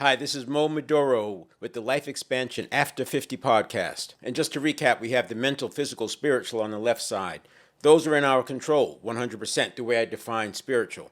Hi, this is Mo Maduro with the Life Expansion After 50 podcast. And just to recap, we have the mental, physical, spiritual on the left side. Those are in our control, 100%, the way I define spiritual.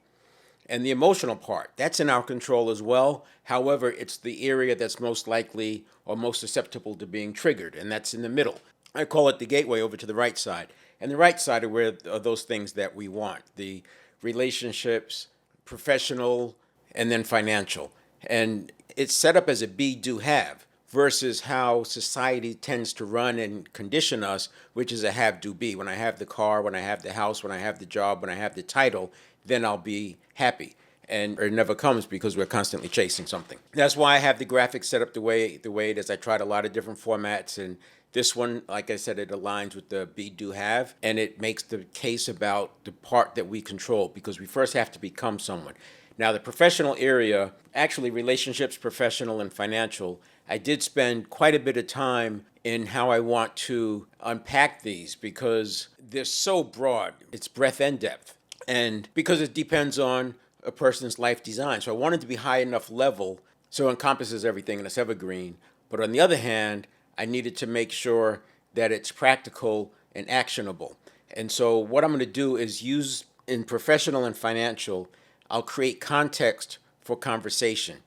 And the emotional part, that's in our control as well. However, it's the area that's most likely or most susceptible to being triggered, and that's in the middle. I call it the gateway over to the right side. And the right side are those things that we want, the relationships, professional, and then financial. And it's set up as a be, do, have versus how society tends to run and condition us, which is a have, do, be. When I have the car, when I have the house, when I have the job, when I have the title, then I'll be happy. And it never comes because we're constantly chasing something. That's why I have the graphics set up the way it is. I tried a lot of different formats, and this one, like I said, it aligns with the be, do, have, and it makes the case about the part that we control because we first have to become someone. Now, the professional area, actually relationships, professional, and financial, I did spend quite a bit of time in how I want to unpack these because they're so broad. It's breadth and depth. And because it depends on a person's life design. So I wanted to be high enough level so it encompasses everything and it's evergreen. But on the other hand, I needed to make sure that it's practical and actionable. And so what I'm going to do is use in professional and financial, I'll create context for conversation,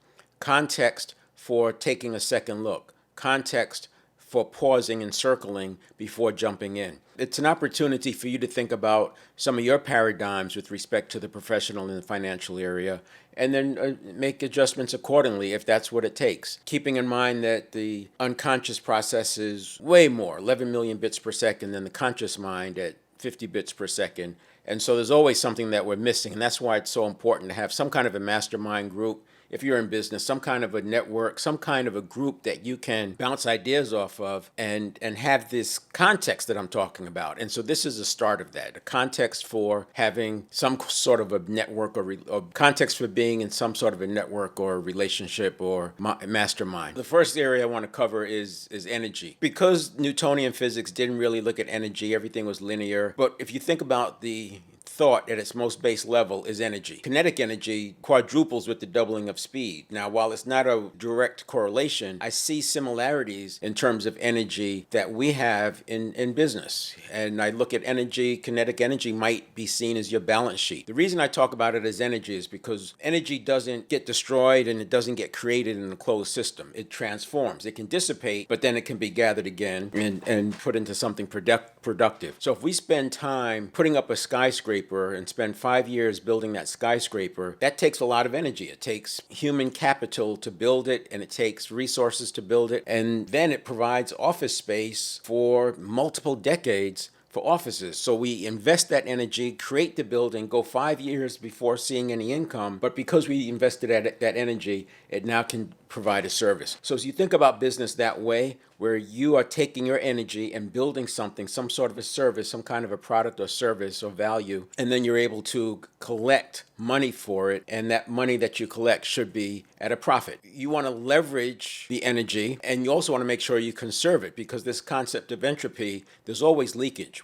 context for taking a second look, context for pausing and circling before jumping in. It's an opportunity for you to think about some of your paradigms with respect to the professional and the financial area, and then make adjustments accordingly if that's what it takes. Keeping in mind that the unconscious process is way more, 11 million bits per second, than the conscious mind at 50 bits per second. And so there's always something that we're missing. And that's why it's so important to have some kind of a mastermind group. If you're in business, some kind of a network, some kind of a group that you can bounce ideas off of and have this context that I'm talking about. And so this is the start of that, a context for having some sort of a network or context for being in some sort of a network or relationship or mastermind. The first area I want to cover is energy. Because Newtonian physics didn't really look at energy, everything was linear. But if you think about the thought at its most base level is energy. Kinetic energy quadruples with the doubling of speed. Now, while it's not a direct correlation, I see similarities in terms of energy that we have in business. And I look at energy, kinetic energy might be seen as your balance sheet. The reason I talk about it as energy is because energy doesn't get destroyed and it doesn't get created in a closed system. It transforms. It can dissipate, but then it can be gathered again and put into something productive. So if we spend time putting up a skyscraper and spend 5 years building that skyscraper, that takes a lot of energy. It takes human capital to build it, and it takes resources to build it, and then it provides office space for multiple decades for offices. So we invest that energy, create the building, go 5 years before seeing any income, but because we invested that energy, it now can provide a service. So as you think about business that way, where you are taking your energy and building something, some sort of a service, some kind of a product or service or value, and then you're able to collect money for it, and that money that you collect should be at a profit. You want to leverage the energy, and you also want to make sure you conserve it, because this concept of entropy, there's always leakage.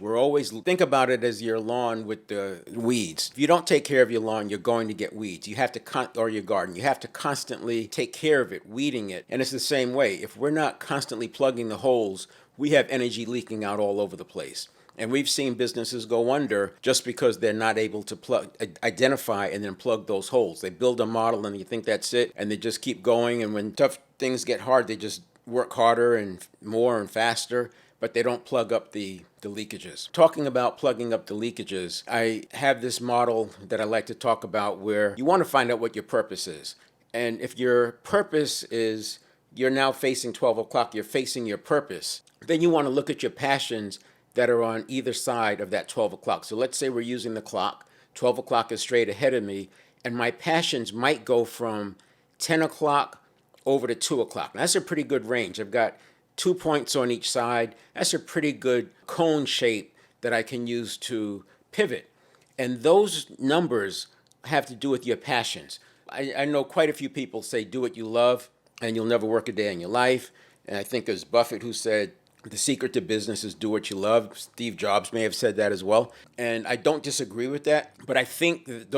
Think about it as your lawn with the weeds. If you don't take care of your lawn, you're going to get weeds. You have to, or your garden, you have to constantly take care of it, weeding it. And it's the same way. If we're not constantly plugging the holes, we have energy leaking out all over the place. And we've seen businesses go under just because they're not able to identify and then plug those holes. They build a model and you think that's it, and they just keep going. And when tough things get hard, they just work harder and more and faster, but they don't plug up the leakages. Talking about plugging up the leakages, I have this model that I like to talk about where you want to find out what your purpose is. And if your purpose is you're now facing 12 o'clock, you're facing your purpose, then you want to look at your passions that are on either side of that 12 o'clock. So let's say we're using the clock. 12 o'clock is straight ahead of me, and my passions might go from 10 o'clock over to 2 o'clock. Now, that's a pretty good range. I've got 2 points on each side. That's a pretty good cone shape that I can use to pivot. And those numbers have to do with your passions. I know quite a few people say do what you love and you'll never work a day in your life. And I think there's Buffett who said the secret to business is do what you love. Steve Jobs may have said that as well. And I don't disagree with that. But I think that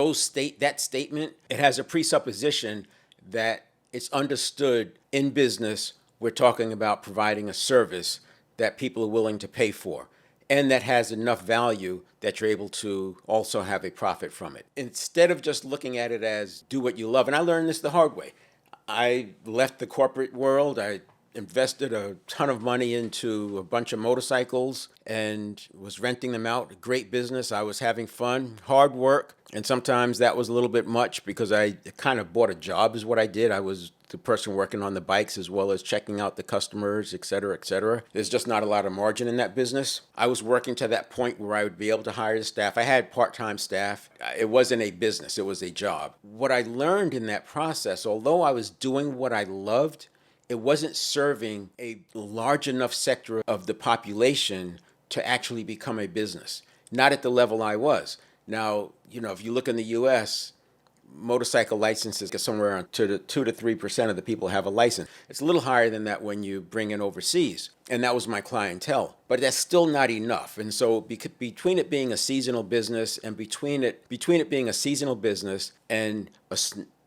that statement, it has a presupposition that it's understood in business we're talking about providing a service that people are willing to pay for and that has enough value that you're able to also have a profit from it. Instead of just looking at it as do what you love, and I learned this the hard way. I left the corporate world. I invested a ton of money into a bunch of motorcycles and was renting them out. Great business. I was having fun, hard work. And sometimes that was a little bit much because I kind of bought a job is what I did. I was the person working on the bikes as well as checking out the customers, et cetera, et cetera. There's just not a lot of margin in that business. I was working to that point where I would be able to hire the staff. I had part-time staff. It wasn't a business. It was a job. What I learned in that process, although I was doing what I loved, it wasn't serving a large enough sector of the population to actually become a business, not at the level I was. Now, if you look in the U.S., motorcycle licenses get somewhere around 2 to 3% of the people have a license. It's a little higher than that when you bring in overseas. And that was my clientele. But that's still not enough. And so between it being a seasonal business and between it being a seasonal business and a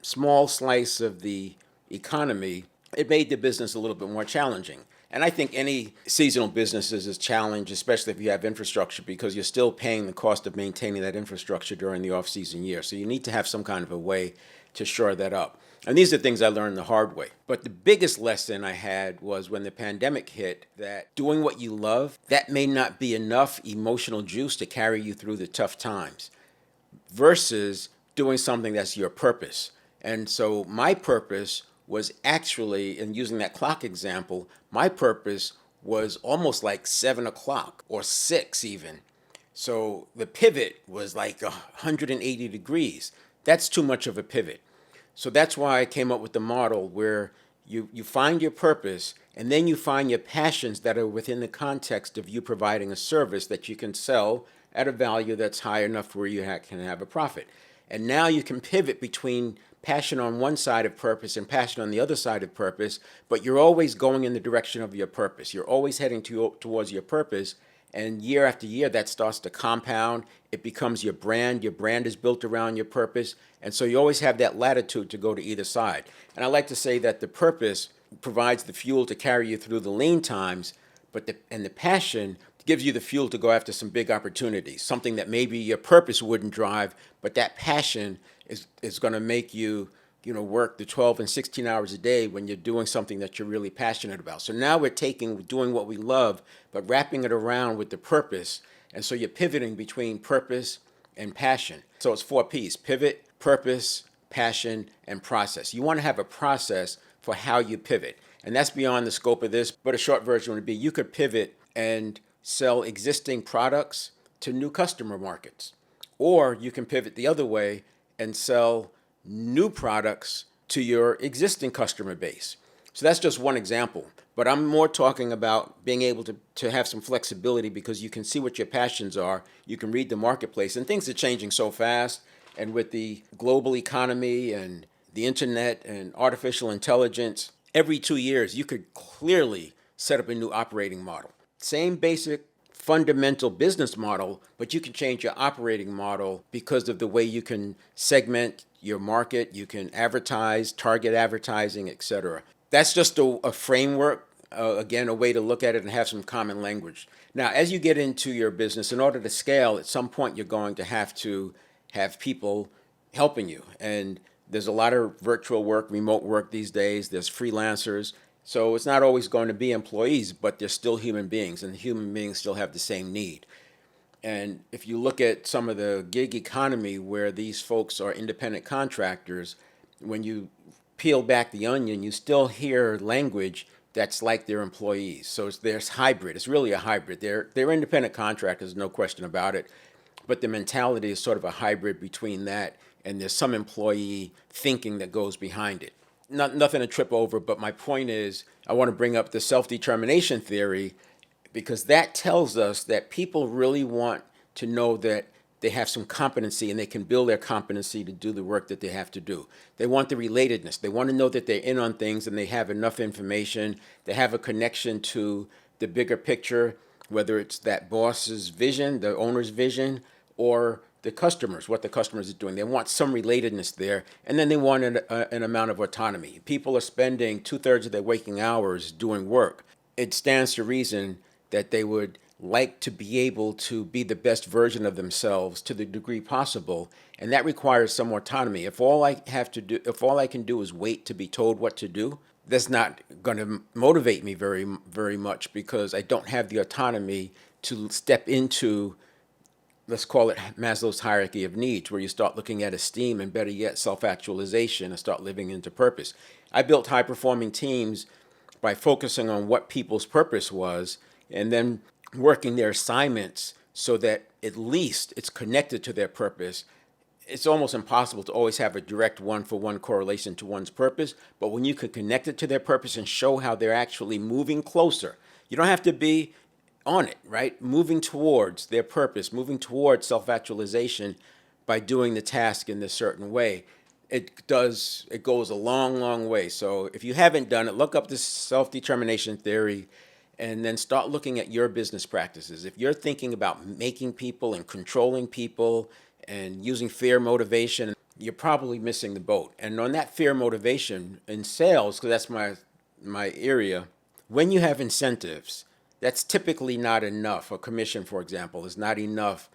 small slice of the economy, it made the business a little bit more challenging. And I think any seasonal businesses is challenged, especially if you have infrastructure, because you're still paying the cost of maintaining that infrastructure during the off-season year. So you need to have some kind of a way to shore that up. And these are things I learned the hard way. But the biggest lesson I had was when the pandemic hit, that doing what you love, that may not be enough emotional juice to carry you through the tough times versus doing something that's your purpose. And so my purpose was actually, in using that clock example, my purpose was almost like 7 o'clock or 6 even. So the pivot was like 180 degrees. That's too much of a pivot. So that's why I came up with the model where you find your purpose and then you find your passions that are within the context of you providing a service that you can sell at a value that's high enough where you can have a profit. And now you can pivot between passion on one side of purpose and passion on the other side of purpose, but you're always going in the direction of your purpose. You're always heading towards your purpose, and year after year that starts to compound. It becomes your brand. Your brand is built around your purpose, and so you always have that latitude to go to either side. And I like to say that the purpose provides the fuel to carry you through the lean times, but the passion gives you the fuel to go after some big opportunities, something that maybe your purpose wouldn't drive, but that passion is going to make you, work the 12 and 16 hours a day when you're doing something that you're really passionate about. So now we're doing what we love, but wrapping it around with the purpose. And so you're pivoting between purpose and passion. So it's 4 P's: pivot, purpose, passion, and process. You want to have a process for how you pivot. And that's beyond the scope of this, but a short version would be you could pivot and sell existing products to new customer markets. Or you can pivot the other way and sell new products to your existing customer base. So that's just one example. But I'm more talking about being able to have some flexibility because you can see what your passions are. You can read the marketplace, and things are changing so fast. And with the global economy and the internet and artificial intelligence, every 2 years you could clearly set up a new operating model. Same basic fundamental business model, but you can change your operating model because of the way you can segment your market, you can advertise, target advertising, etc. That's just a framework, again, a way to look at it and have some common language. Now, as you get into your business, in order to scale, at some point you're going to have people helping you. And there's a lot of virtual work, remote work these days. There's freelancers. So it's not always going to be employees, but they're still human beings, and human beings still have the same need. And if you look at some of the gig economy where these folks are independent contractors, when you peel back the onion, you still hear language that's like their employees. So there's hybrid. It's really a hybrid. They're independent contractors, no question about it. But the mentality is sort of a hybrid between that and there's some employee thinking that goes behind it. Nothing to trip over, but my point is I want to bring up the self-determination theory because that tells us that people really want to know that they have some competency and they can build their competency to do the work that they have to do. They want the relatedness. They want to know that they're in on things and they have enough information. They have a connection to the bigger picture, whether it's that boss's vision, the owner's vision, or the customers, what the customers are doing. They want some relatedness there, and then they want an amount of autonomy. People are spending 2/3 of their waking hours doing work. It stands to reason that they would like to be able to be the best version of themselves to the degree possible, and that requires some autonomy. If all I can do is wait to be told what to do, that's not going to motivate me very much, because I don't have the autonomy to step into, let's call it Maslow's hierarchy of needs, where you start looking at esteem and, better yet, self-actualization, and start living into purpose. I built high-performing teams by focusing on what people's purpose was, and then working their assignments so that at least it's connected to their purpose. It's almost impossible to always have a direct one-for-one correlation to one's purpose, but when you can connect it to their purpose and show how they're actually moving closer, you don't have to be on it, right? Moving towards their purpose, moving towards self-actualization by doing the task in this certain way. It goes a long, long way. So if you haven't done it, look up this self-determination theory and then start looking at your business practices. If you're thinking about making people and controlling people and using fear motivation, you're probably missing the boat. And on that fear motivation in sales, because that's my area, when you have incentives, that's typically not enough. A commission, for example, is not enough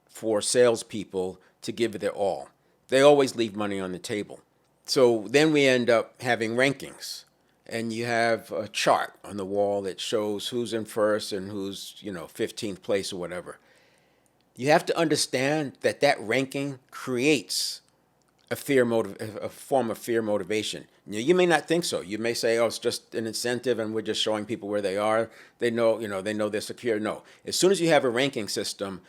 for salespeople to give it their all. They always leave money on the table. So then we end up having rankings. And you have a chart on the wall that shows who's in first and who's, 15th place or whatever. You have to understand that that ranking creates a form of fear motivation. You may not think so. You may say, "Oh, it's just an incentive, and we're just showing people where they are. They know, they know they're secure." No. As soon as you have a ranking system,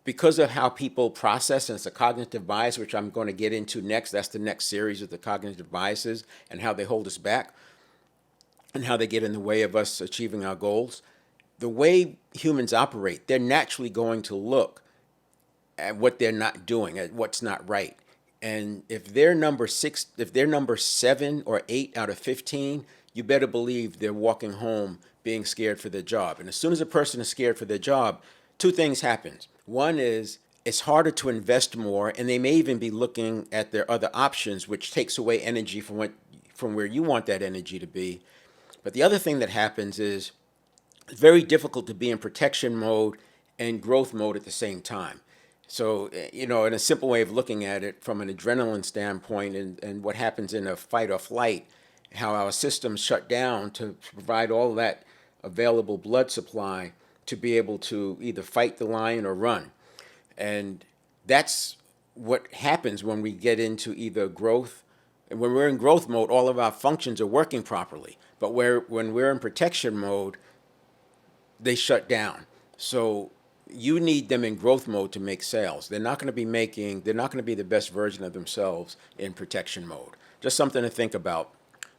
because of how people process, and it's a cognitive bias, which I'm going to get into next. That's the next series of the cognitive biases and how they hold us back and how they get in the way of us achieving our goals. The way humans operate, they're naturally going to look at what they're not doing, at what's not right. And if they're number 7 or 8 out of 15, you better believe they're walking home being scared for their job. And as soon as a person is scared for their job, two things happen. One is it's harder to invest more, and they may even be looking at their other options, which takes away energy from where you want that energy to be. But the other thing that happens is it's very difficult to be in protection mode and growth mode at the same time. So, in a simple way of looking at it from an adrenaline standpoint, and what happens in a fight or flight, how our systems shut down to provide all that available blood supply to be able to either fight the lion or run. And that's what happens when we get into either growth. And when we're in growth mode, all of our functions are working properly. But when we're in protection mode, they shut down. So you need them in growth mode to make sales. They're not going to be the best version of themselves in protection mode. Just something to think about.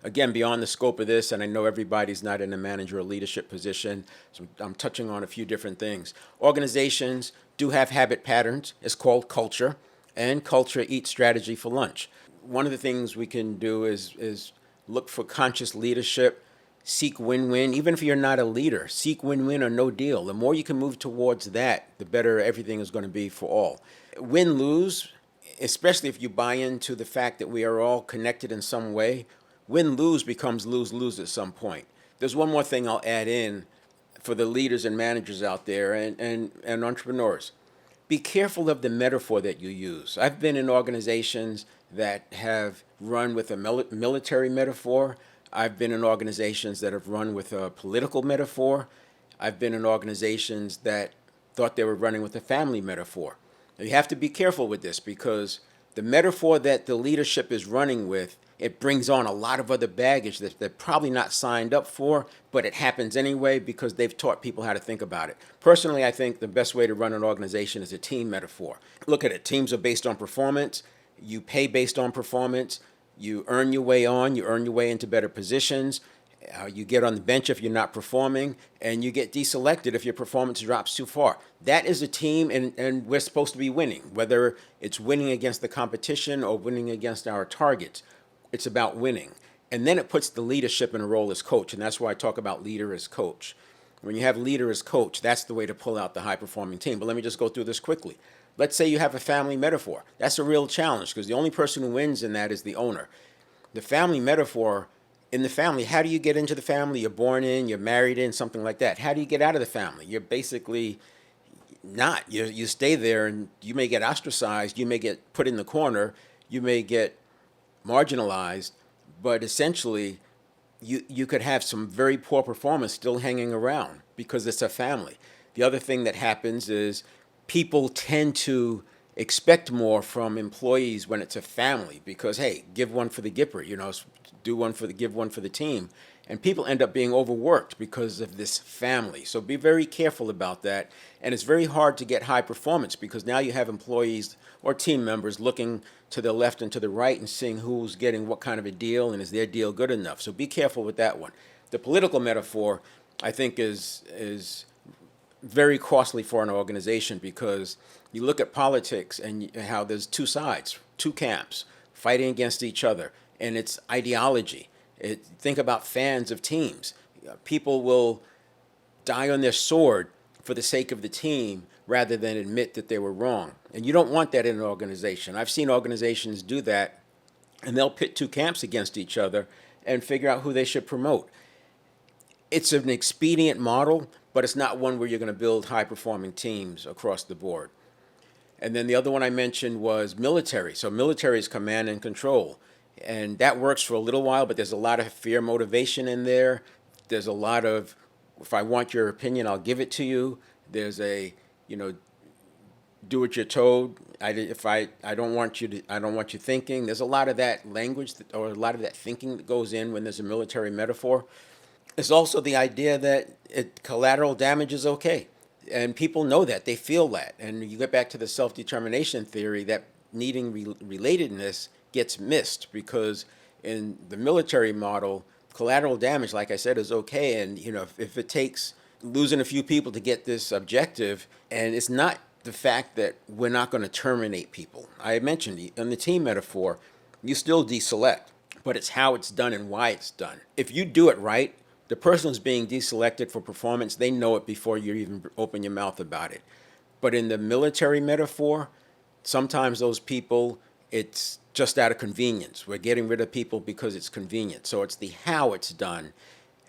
Again, beyond the scope of this, and I know everybody's not in a manager or leadership position, so I'm touching on a few different things. Organizations do have habit patterns. It's called culture, and culture eats strategy for lunch. One of the things we can do is look for conscious leadership, seek win-win. Even if you're not a leader, seek win-win or no deal. The more you can move towards that, the better everything is going to be for all. Win-lose, especially if you buy into the fact that we are all connected in some way, win-lose becomes lose-lose at some point. There's one more thing I'll add in for the leaders and managers out there and entrepreneurs. Be careful of the metaphor that you use. I've been in organizations that have run with a military metaphor. I've been in organizations that have run with a political metaphor. I've been in organizations that thought they were running with a family metaphor. Now, you have to be careful with this, because the metaphor that the leadership is running with, it brings on a lot of other baggage that they're probably not signed up for, but it happens anyway because they've taught people how to think about it. Personally, I think the best way to run an organization is a team metaphor. Look at it. Teams are based on performance. You pay based on performance. You earn your way on. You earn your way into better positions. You get on the bench if you're not performing, and you get deselected if your performance drops too far. That is a team, and we're supposed to be winning, whether it's winning against the competition or winning against our targets. It's about winning. And then it puts the leadership in a role as coach, and that's why I talk about leader as coach. When you have leader as coach, that's the way to pull out the high-performing team. But let me just go through this quickly. Let's say you have a family metaphor. That's a real challenge because the only person who wins in that is the owner. The family metaphor, in the family, how do you get into the family? You're born in, you're married in, something like that. How do you get out of the family? You're basically not. You stay there and you may get ostracized, you may get put in the corner, you may get marginalized, but essentially you could have some very poor performance still hanging around because it's a family. The other thing that happens is people tend to expect more from employees when it's a family because, hey, give one for the Gipper, give one for the team. And people end up being overworked because of this family. So be very careful about that. And it's very hard to get high performance because now you have employees or team members looking to the left and to the right and seeing who's getting what kind of a deal and is their deal good enough. So be careful with that one. The political metaphor, I think, is very costly for an organization because you look at politics and how there's two sides, two camps fighting against each other, and it's ideology. Think about fans of teams. People will die on their sword for the sake of the team rather than admit that they were wrong. And you don't want that in an organization. I've seen organizations do that, and they'll pit two camps against each other and figure out who they should promote. It's an expedient model, but it's not one where you're going to build high-performing teams across the board. And then the other one I mentioned was military. So military is command and control. And that works for a little while, but there's a lot of fear motivation in there. There's a lot of, if I want your opinion, I'll give it to you. There's a, do what you're told. I don't want you thinking. There's a lot of that language or a lot of that thinking that goes in when there's a military metaphor. It's also the idea that collateral damage is okay. And people know that, they feel that. And you get back to the self-determination theory, that needing relatedness gets missed because in the military model, collateral damage, like I said, is okay. And, if it takes losing a few people to get this objective, and it's not the fact that we're not going to terminate people. I mentioned in the team metaphor, you still deselect, but it's how it's done and why it's done. If you do it right, the person who's being deselected for performance, they know it before you even open your mouth about it. But in the military metaphor, sometimes those people, it's just out of convenience. We're getting rid of people because it's convenient. So it's the how it's done.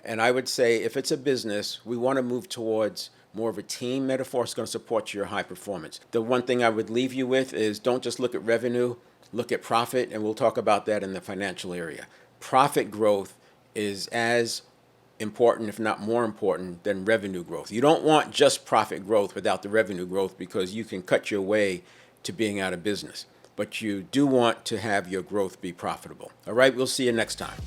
And I would say if it's a business, we want to move towards more of a team metaphor. It's going to support your high performance. The one thing I would leave you with is don't just look at revenue, look at profit, and we'll talk about that in the financial area. Profit growth is as important, if not more important, than revenue growth. You don't want just profit growth without the revenue growth because you can cut your way to being out of business. But you do want to have your growth be profitable. All right, we'll see you next time.